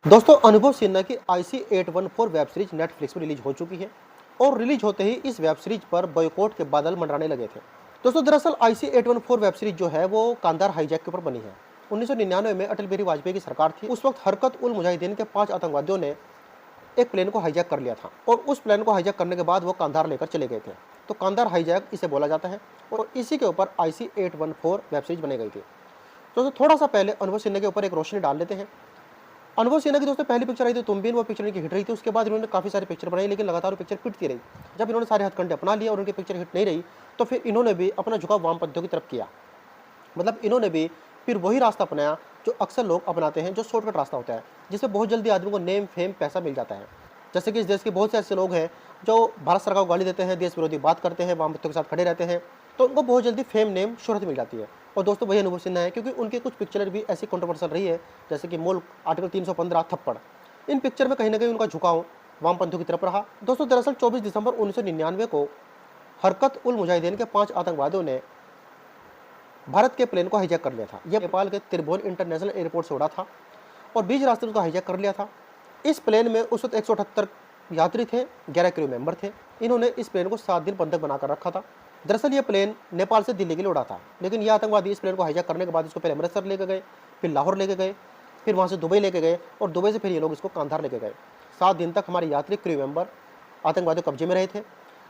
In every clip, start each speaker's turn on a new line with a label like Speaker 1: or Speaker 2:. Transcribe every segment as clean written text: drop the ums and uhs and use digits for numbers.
Speaker 1: दोस्तों अनुभव सिन्हा की IC-814 वेब सीरीज नेटफ्लिक्स पर रिलीज हो चुकी है और रिलीज होते ही इस वेब सीरीज पर बॉयकॉट के बादल मंडराने लगे थे। दोस्तों दरअसल IC-814 वेब सीरीज जो है वो कांधार हाईजैक के ऊपर बनी है। 1999 में अटल बिहारी वाजपेयी की सरकार थी। उस वक्त हरकत उल मुजाहिदीन के 5 आतंकवादियों ने एक प्लेन को हाईजैक कर लिया था और उस प्लेन को हाईजैक करने के बाद वो कांधार लेकर चले गए थे। तो कांधार हाईजैक इसे बोला जाता है और इसी के ऊपर IC-814 वेब सीरीज बनाई गई थी। दोस्तों थोड़ा सा पहले अनुभव सिन्हा के ऊपर एक रोशनी डाल लेते हैं। अनुभव सिन्हा की दोस्तों पहली पिक्चर आई थी तुम बिन, वो पिक्चर इनकी हिट रही थी। उसके बाद इन्होंने काफ़ी सारी पिक्चर बनाई लेकिन लगातार वो पिक्चर पिटती रही। जब इन्होंने सारे हथकंडे अपना लिया और उनकी पिक्चर हिट नहीं रही तो फिर इन्होंने भी अपना झुकाव वामपंथियों की तरफ किया। मतलब इन्होंने भी फिर वही रास्ता अपनाया जो अक्सर लोग अपनाते हैं, जो शॉर्टकट रास्ता होता है जिसमें बहुत जल्दी आदमी को नेम फेम पैसा मिल जाता है। जैसे कि इस देश के बहुत से ऐसे लोग हैं जो भारत सरकार को गाली देते हैं, देश विरोधी बात करते हैं, वामपंथियों के साथ खड़े रहते हैं, तो उनको बहुत जल्दी फेम नेम शोहरत मिल जाती है। और दोस्तों वही अनुभव सिन्हा है, क्योंकि उनकी कुछ पिक्चर भी ऐसी कंट्रोवर्शियल रही है जैसे कि मुल्क, आर्टिकल 315, थप्पड़। इन पिक्चर में कहीं ना कहीं उनका झुकाव वामपंथियों की तरफ रहा। दोस्तों दरअसल 24 दिसंबर 1999 को हरकत उल मुजाहिदीन के 5 आतंकवादियों ने भारत के प्लेन को हाईजैक कर लिया था। यह नेपाल के त्रिभुवन इंटरनेशनल एयरपोर्ट से उड़ा था और बीच रास्ते में उसको हाईजैक कर लिया था। इस प्लेन में उस वक्त 178 यात्री थे, 11 क्रू मेंबर थे। इन्होंने इस प्लेन को 7 दिन बंधक बनाकर रखा था। दरअसल ये प्लेन नेपाल से दिल्ली के लिए उड़ा था, लेकिन ये आतंकवादी इस प्लेन को हाईजैक करने के बाद इसको पहले अमृतसर लेके गए, फिर लाहौर लेके गए, फिर वहाँ से दुबई लेके गए और दुबई से फिर ये लोग इसको कांधार लेके गए। 7 दिन तक हमारे यात्री क्रू मेंबर आतंकवादियों कब्जे में रहे थे।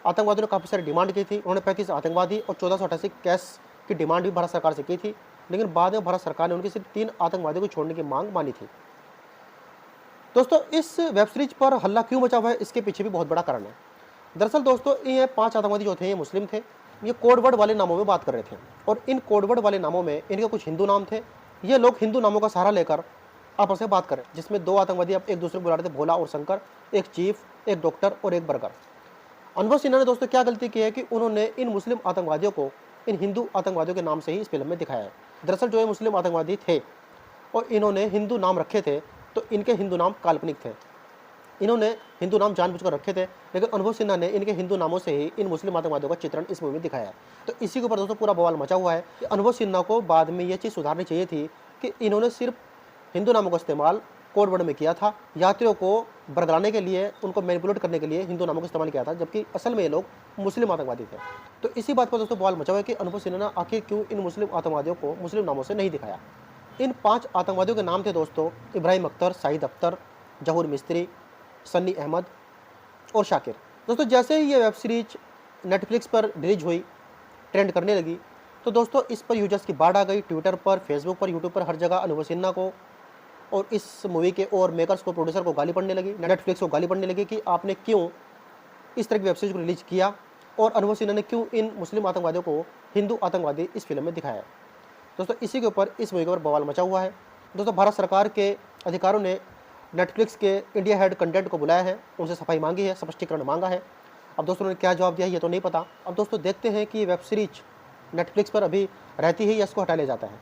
Speaker 1: आतंकवादियों ने काफ़ी सारी डिमांड की थी। उन्होंने 35 आतंकवादी और 1488 कैश की डिमांड भी भारत सरकार से की थी, लेकिन बाद में भारत सरकार ने उनकी सिर्फ 3 आतंकवादियों को छोड़ने की मांग मानी थी। दोस्तों इस वेब सीरीज पर हल्ला क्यों मचा हुआ है, इसके पीछे भी बहुत बड़ा कारण है। दरअसल दोस्तों ये 5 आतंकवादी जो थे ये मुस्लिम थे। ये कोडवर्ड वाले नामों में बात कर रहे थे और इन कोडवर्ड वाले नामों में इनके कुछ हिंदू नाम थे। ये लोग हिंदू नामों का सहारा लेकर आपस में बात करें, जिसमें 2 आतंकवादी अब एक दूसरे को बुला रहे थे, भोला और शंकर, एक चीफ, एक डॉक्टर और एक बर्गर। अनुभव सिन्हा ने दोस्तों क्या गलती की है कि उन्होंने इन मुस्लिम आतंकवादियों को इन हिंदू आतंकवादियों के नाम से ही इस फिल्म में दिखाया है। दरअसल जो ये मुस्लिम आतंकवादी थे और इन्होंने हिंदू नाम रखे थे, तो इनके हिंदू नाम काल्पनिक थे। इन्होंने हिंदू नाम जानबूझकर रखे थे, लेकिन अनुभव सिन्हा ने इनके हिंदू नामों से ही इन मुस्लिम आतंकवादियों का चित्रण इस मूवी में दिखाया है। तो इसी के ऊपर दोस्तों पूरा बवाल मचा हुआ है कि अनुभव सिन्हा को बाद में ये चीज़ सुधारनी चाहिए थी कि इन्होंने सिर्फ हिंदू नामों का इस्तेमाल कोड वर्ड में किया था, यात्रियों को बरगलाने के लिए, उनको मैनिपुलेट करने के लिए हिंदू नामों का इस्तेमाल किया था, जबकि असल में ये लोग मुस्लिम आतंकवादी थे। तो इसी बात पर दोस्तों बवाल मचा हुआ है कि अनुभव सिन्हा ने आखिर क्यों इन मुस्लिम आतंकवादियों को मुस्लिम नामों से नहीं दिखाया। इन 5 आतंकवादियों के नाम थे दोस्तों इब्राहिम अख्तर, शाहिद अख्तर, जहूर मिस्त्री, सन्नी अहमद और शाकिर। दोस्तों जैसे ही ये वेब सीरीज नेटफ्लिक्स पर रिलीज हुई, ट्रेंड करने लगी, तो दोस्तों इस पर यूजर्स की बाढ़ आ गई। ट्विटर पर, फेसबुक पर, यूट्यूब पर, हर जगह अनुभव सिन्हा को और इस मूवी के और मेकर्स को, प्रोड्यूसर को गाली पड़ने लगी, नेटफ्लिक्स को गाली पड़ने लगी कि आपने क्यों इस तरह की वेब सीरीज को रिलीज किया और अनुभव सिन्हा ने क्यों इन मुस्लिम आतंकवादियों को हिंदू आतंकवादी इस फिल्म में दिखाया। दोस्तों इसी के ऊपर इस मूवी के ऊपर बवाल मचा हुआ है। दोस्तों भारत सरकार के अधिकारियों ने नेटफ्लिक्स के इंडिया हेड कंटेंट को बुलाया है, उनसे सफाई मांगी है, स्पष्टीकरण मांगा है। अब दोस्तों ने क्या जवाब दिया है ये तो नहीं पता। अब दोस्तों देखते हैं कि वेब सीरीज नेटफ्लिक्स पर अभी रहती है या इसको हटा लिया जाता है।